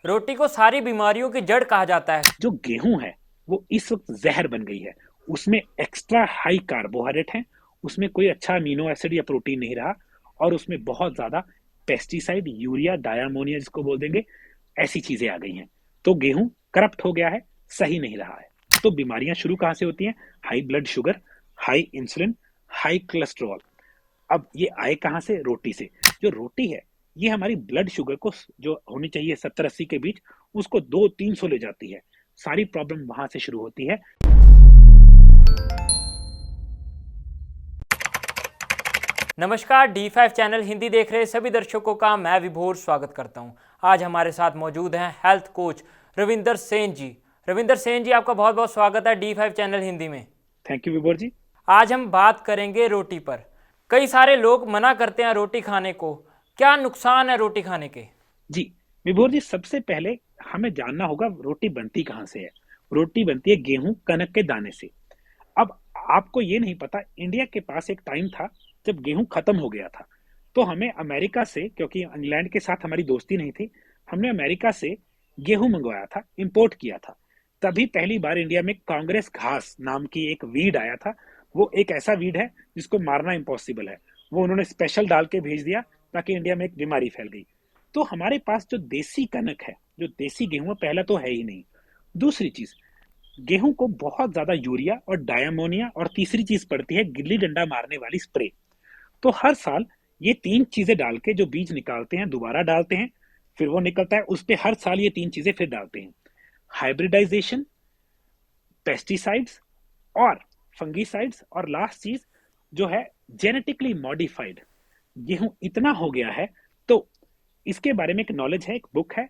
रोटी को सारी बीमारियों की जड़ कहा जाता है। जो गेहूं है वो इस वक्त जहर बन गई है। उसमें एक्स्ट्रा हाई कार्बोहाइड्रेट है, उसमें कोई अच्छा अमीनो एसिड या प्रोटीन नहीं रहा, और उसमें बहुत ज्यादा पेस्टिसाइड, यूरिया, डायमोनिया जिसको बोल देंगे, ऐसी चीजें आ गई हैं। तो गेहूं करप्ट हो गया है, सही नहीं रहा है। तो बीमारियां शुरू कहां से होती हैं? High blood sugar, high insulin, high cholesterol. अब ये आए कहां से? रोटी से। जो रोटी है ये हमारी ब्लड शुगर को, जो होनी चाहिए 70-80 के बीच, उसको 200-300 ले जाती है। सारी प्रॉब्लम वहां से शुरू होती है। नमस्कार, D5 चैनल हिंदी देख रहे सभी दर्शकों का मैं विभोर स्वागत करता हूं। आज हमारे साथ मौजूद हैं हेल्थ कोच रविंदर सेन जी। रविंदर सेन जी, आपका बहुत बहुत स्वागत है D5 चैनल हिंदी में। थैंक यू विभोर जी। आज हम बात करेंगे रोटी पर। कई सारे लोग मना करते हैं रोटी खाने को। क्या नुकसान है रोटी खाने के? जी विभोर जी, सबसे पहले हमें जानना होगा रोटी बनती कहाँ से है। रोटी बनती है गेहूं कनक के दाने से। अब आपको ये नहीं पता, इंडिया के पास एक टाइम था जब गेहूं खत्म हो गया था, तो हमें अमेरिका से, क्योंकि इंग्लैंड के साथ हमारी दोस्ती नहीं थी, हमने अमेरिका से गेहूं मंगवाया था, इंपोर्ट किया था। तभी पहली बार इंडिया में कांग्रेस घास नाम की एक वीड आया था। वो एक ऐसा वीड है जिसको मारना इम्पॉसिबल है। वो उन्होंने स्पेशल डाल के भेज दिया ताकि इंडिया में एक बीमारी फैल गई। तो हमारे पास जो देसी कनक है, जो देसी गेहूं है, पहला तो है ही नहीं। दूसरी चीज, गेहूं को बहुत ज्यादा यूरिया और डायमोनिया, और तीसरी चीज पड़ती है गिल्ली डंडा मारने वाली स्प्रे। तो हर साल ये तीन चीजें डाल के जो बीज निकालते हैं दोबारा डालते हैं, फिर वो निकलता है, उस पर हर साल ये तीन चीजें फिर डालते हैं। हाइब्रिडाइजेशन, पेस्टिसाइड्स और फंगिसाइड्स, और लास्ट चीज जो है जेनेटिकली मॉडिफाइड। गेहूं इतना हो गया है, तो इसके बारे में एक नॉलेज है, एक बुक है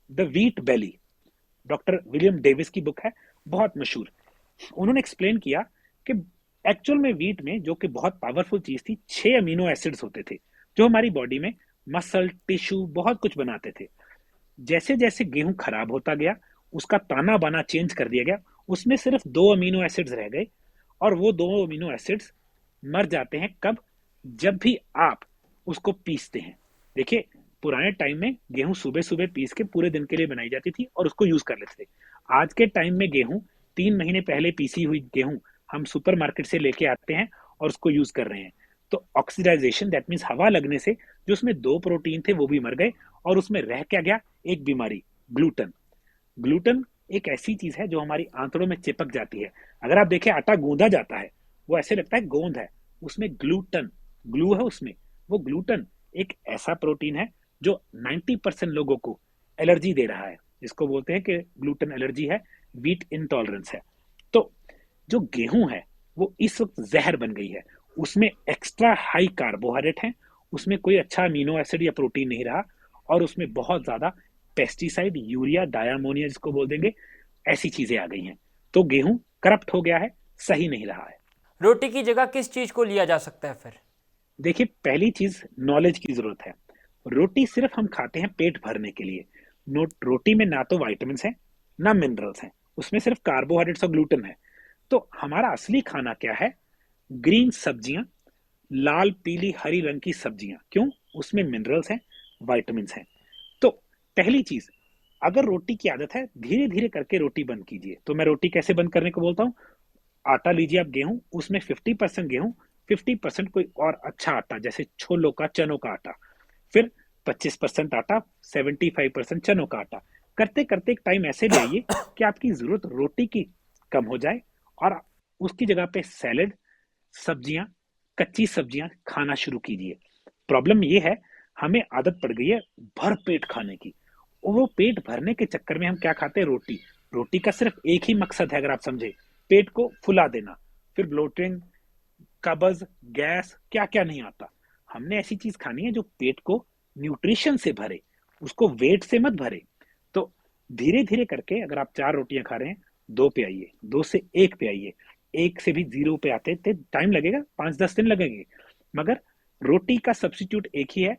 the wheat belly, doctor William Davis की बुक है, बहुत मशहूर। उन्होंने एक्सप्लेन किया कि एक्चुअल में व्हीट में, जो कि बहुत पावरफुल चीज थी, 6 अमीनो एसिड्स होते थे जो हमारी बॉडी में मसल, टिश्यू, बहुत कुछ बनाते थे। जैसे जैसे गेहूं खराब होता गया, उसका ताना बाना चेंज कर दिया गया, उसमें सिर्फ 2 अमीनो एसिड्स रह गए। और वो 2 अमीनो एसिड्स मर जाते हैं कब? जब भी आप उसको पीसते हैं। देखिए, पुराने टाइम में गेहूं सुबह सुबह पीस के पूरे दिन के लिए बनाई जाती थी और उसको यूज कर लेते थे। आज के टाइम में गेहूं 3 महीने पहले पीसी हुई गेहूं हम सुपरमार्केट से लेके आते हैं और उसको यूज कर रहे हैं। तो ऑक्सीडाइजेशन, दैट मीन्स हवा लगने से जो उसमें 2 प्रोटीन थे वो भी मर गए, और उसमें रह क्या गया? एक बीमारी, ग्लूटन। ग्लूटन एक ऐसी चीज है जो हमारी आंतड़ों में चिपक जाती है। अगर आप देखें, आटा गूंदा जाता है, वो ऐसे लगता है गोंद है, उसमें ग्लूटन, ग्लू है उसमें। वो ग्लूटन एक ऐसा प्रोटीन है जो 90% लोगों को एलर्जी दे रहा है, जिसको बोलते हैं कि ग्लूटन एलर्जी है, वीट इंटॉलरेंस है। तो जो गेहूं है वो इस वक्त जहर बन गई है। उसमें एक्स्ट्रा हाई कार्बोहाइड्रेट है, उसमें कोई अच्छा अमीनो एसिड या प्रोटीन नहीं रहा, और उसमें बहुत ज्यादा पेस्टिसाइड, यूरिया, डायमोनिया जिसको बोल देंगे, ऐसी चीजें आ गई हैं। तो गेहूं करप्ट हो गया है, सही नहीं रहा है। रोटी की जगह किस चीज को लिया जा सकता है फिर? देखिए, पहली चीज नॉलेज की जरूरत है। रोटी सिर्फ हम खाते हैं पेट भरने के लिए। रोटी में ना तो वाइटामिन है ना मिनरल्स हैं, उसमें सिर्फ कार्बोहाइड्रेट्स और ग्लूटन है। तो हमारा असली खाना क्या है? ग्रीन सब्जियां, लाल, पीली, हरी रंग की सब्जियां। क्यों? उसमें मिनरल्स हैं, वाइटामिन हैं। तो पहली चीज, अगर रोटी की आदत है, धीरे धीरे करके रोटी बंद कीजिए। तो मैं रोटी कैसे बंद करने को बोलता हूँ? आटा लीजिए आप गेहूं, उसमें 50% गेहूं, 50% कोई और अच्छा आटा, जैसे छोलों का, चनों का आटा, फिर 25% आटा, 75% चनों का आटा। करते करते एक टाइम ऐसे ले आइए कि आपकी जरूरत रोटी की कम हो जाए, और उसकी जगह पे सैलेड, सब्जियां, कच्ची सब्जियां खाना शुरू कीजिए। प्रॉब्लम ये है, हमें आदत पड़ गई है भर पेट खाने की। और वो पेट भरने के चक्कर में हम क्या खाते हैं? रोटी। रोटी का सिर्फ एक ही मकसद है, अगर आप समझे, पेट को फुला देना। फिर ब्लोटिंग, कब्ज, गैस, क्या क्या नहीं आता। हमने ऐसी चीज खानी है जो पेट को न्यूट्रिशन से भरे, उसको वेट से मत भरे। तो धीरे धीरे करके, अगर आप 4 रोटियां खा रहे हैं, 2 पे आइए, 2 से 1 पे आइए। 1 से भी 0 पे आते थे टाइम लगेगा, 5-10 दिन लगेंगे। मगर रोटी का सब्सिट्यूट एक ही है,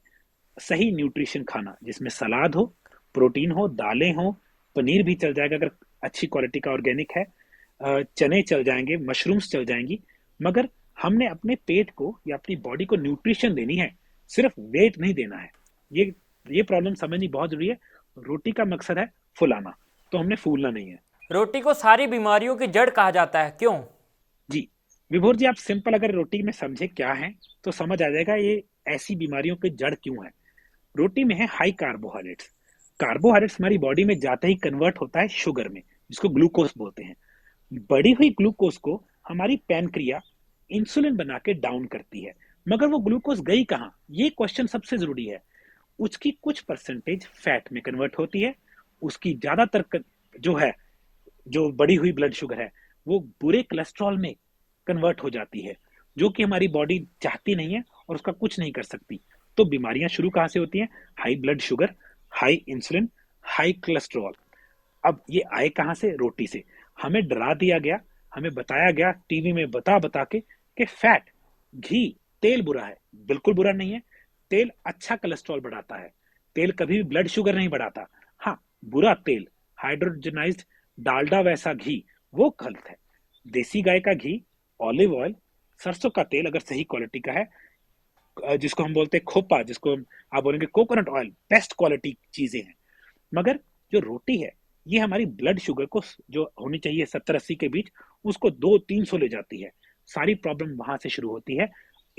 सही न्यूट्रिशन खाना, जिसमें सलाद हो, प्रोटीन हो, दालें हो, पनीर भी चल जाएगा अगर अच्छी क्वालिटी का ऑर्गेनिक है, चने चल जाएंगे, मशरूम्स चल जाएंगी। मगर हमने अपने पेट को या अपनी बॉडी को न्यूट्रिशन देनी है, सिर्फ वेट नहीं देना है। ये ये प्रॉब्लम समझनी बहुत जरूरी है। रोटी का मकसद है फुलाना, तो हमने फूलना नहीं है। रोटी को सारी बीमारियों की जड़ कहा जाता है, क्यों? जी, विभोर जी, आप सिंपल अगर रोटी में समझे क्या है, तो समझ आ जाएगा ये ऐसी बीमारियों की जड़ क्यों है। रोटी में है हाई कार्बोहाइड्रेट्स। कार्बोहाइड्रेट्स हमारी बॉडी में जाते ही कन्वर्ट होता है शुगर में, जिसको ग्लूकोज बोलते हैं। बढ़ी हुई ग्लूकोज को हमारी पैनक्रिया इंसुलिन बना के डाउन करती है। मगर वो ग्लूकोज गई कहाँ, ये क्वेश्चन सबसे जरूरी है। उसकी कुछ परसेंटेज फैट में कन्वर्ट होती है। उसकी ज्यादातर जो है, जो बढ़ी हुई ब्लड शुगर है, वो बुरे कोलेस्ट्रॉल में कन्वर्ट हो जाती है, जो कि हमारी बॉडी चाहती नहीं है और उसका कुछ नहीं कर सकती। तो बीमारियां शुरू कहां से होती हैं? High blood sugar, high insulin, high cholesterol. अब ये आए कहां से? रोटी से। हमें डरा दिया गया, हमें बताया गया टीवी में बता बता के कि फैट, घी, तेल बुरा है। बिल्कुल बुरा नहीं है। तेल अच्छा कोलेस्ट्रॉल बढ़ाता है। तेल कभी भी ब्लड शुगर नहीं बढ़ाता। हाँ, बुरा तेल, हाइड्रोजनाइज्ड डालडा वैसा घी, वो गलत है। देसी गाय का घी, ऑलिव ऑयल, सरसों का तेल अगर सही क्वालिटी का है, जिसको हम बोलते हैं खोपा, जिसको आप बोलेंगे कोकोनट ऑयल, बेस्ट क्वालिटी चीजें हैं। मगर जो रोटी है, ये हमारी ब्लड शुगर को, जो होनी चाहिए 70-80 के बीच, उसको 200-300 ले जाती है। सारी प्रॉब्लम वहां से शुरू होती है,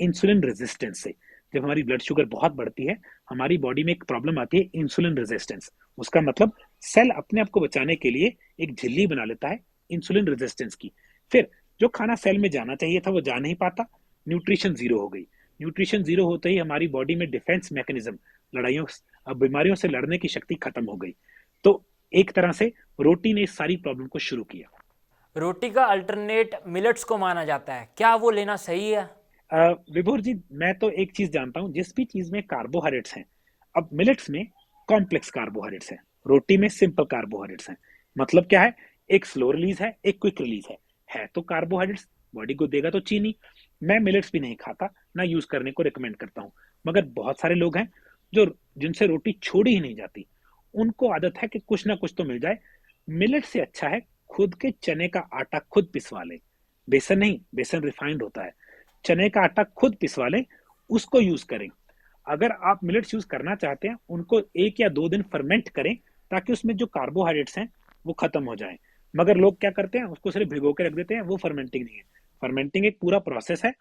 इंसुलिन रेजिस्टेंस से। जब हमारी ब्लड शुगर बहुत बढ़ती है, हमारी बॉडी में एक प्रॉब्लम आती है, इंसुलिन रेजिस्टेंस। उसका मतलब सेल अपने आप को बचाने के लिए एक झिल्ली बना लेता है इंसुलिन रेजिस्टेंस की। फिर जो खाना सेल में जाना चाहिए था वो जा नहीं पाता, न्यूट्रिशन जीरो हो गई। न्यूट्रिशन जीरो होते ही हमारी बॉडी में डिफेंस मैकेनिज्म, लड़ाइयों, बीमारियों से लड़ने की शक्ति खत्म हो गई। तो एक तरह से रोटी ने इस सारी प्रॉब्लम को शुरू किया। रोटी का अल्टरनेट मिलेट्स को माना जाता है, क्या वो लेना सही है? विभोर जी, मैं तो एक चीज जानता हूँ, जिस भी चीज में कार्बोहाइड्रेट्स हैं, अब मिलेट्स में कॉम्प्लेक्स कार्बोहाइड्रेट्स हैं, रोटी में सिंपल कार्बोहाइड्रेट्स हैं। मतलब क्या है? एक स्लो रिलीज है, एक क्विक रिलीज है तो कार्बोहाइड्रेट्स बॉडी को देगा तो चीनी। मैं मिलेट्स भी नहीं खाता, ना यूज करने को रिकमेंड करता हूँ। मगर बहुत सारे लोग हैं जो, जिनसे रोटी छोड़ी ही नहीं जाती, उनको आदत है कि कुछ ना कुछ तो मिल जाए। मिलेट से अच्छा है खुद के चने का आटा खुद पिसवा ले। बेसन नहीं, बेसन रिफाइंड होता है। चने का आटा खुद पिसवा लें, उसको यूज करें। अगर आप मिलेट्स यूज करना चाहते हैं, उनको 1 या 2 दिन फर्मेंट करें, ताकि उसमें जो कार्बोहाइड्रेट्स हैं वो खत्म हो जाएं। मगर लोग क्या करते हैं, उसको सिर्फ भिगो के रख देते हैं। वो फर्मेंटिंग नहीं है। फर्मेंटिंग एक पूरा प्रोसेस है।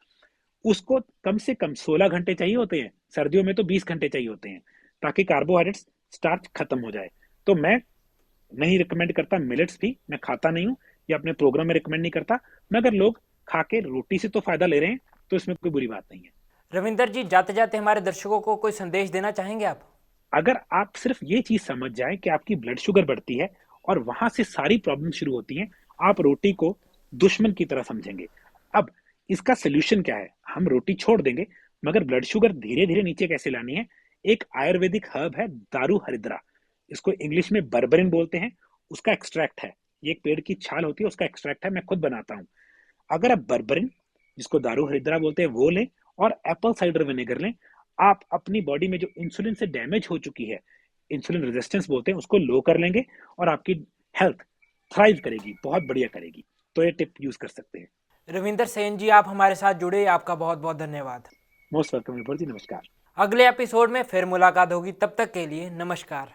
उसको कम से कम 16 घंटे चाहिए होते हैं, सर्दियों में तो 20 घंटे चाहिए होते हैं, ताकि कार्बोहाइड्रेट्स, स्टार्च खत्म हो जाए। तो मैं नहीं रिकमेंड करता मिलेट्स भी, मैं खाता नहीं हूँ, या अपने प्रोग्राम में रिकमेंड नहीं करता। मगर लोग खा के रोटी से तो फायदा ले रहे हैं, तो इसमें कोई बुरी बात नहीं है। रविंदर जी, जाते जाते हमारे दर्शकों को कोई संदेश देना चाहेंगे आप? अगर आप सिर्फ ये चीज समझ जाए कि आपकी ब्लड शुगर बढ़ती है और वहां से सारी प्रॉब्लम शुरू होती हैं, आप रोटी को दुश्मन की तरह समझेंगे। अब इसका सोल्यूशन क्या है? हम रोटी छोड़ देंगे, मगर ब्लड शुगर धीरे धीरे नीचे कैसे लानी है? एक आयुर्वेदिक हर्ब है, दारू हरिद्रा। इसको इंग्लिश में बर्बरिन बोलते हैं। उसका एक्सट्रैक्ट है, ये एक पेड़ की छाल होती है, उसका एक्सट्रैक्ट है, मैं खुद बनाता हूँ। अगर आप बर्बरिन, जिसको दारू हरिद्रा बोलते हैं, वो लें और एप्पल साइडर विनेगर लें, आप अपनी बॉडी में जो इंसुलिन से डैमेज हो चुकी है, इंसुलिन रेजिस्टेंस बोलते हैं, उसको लो कर लेंगे और आपकी हेल्थ थ्राइव करेगी, बहुत बढ़िया करेगी। तो ये टिप यूज कर सकते हैं। रविंदर सेन जी, आप हमारे साथ जुड़े, आपका बहुत बहुत धन्यवाद। मोस्ट वेलकम विभोर जी, नमस्कार। अगले एपिसोड में फिर मुलाकात होगी, तब तक के लिए नमस्कार।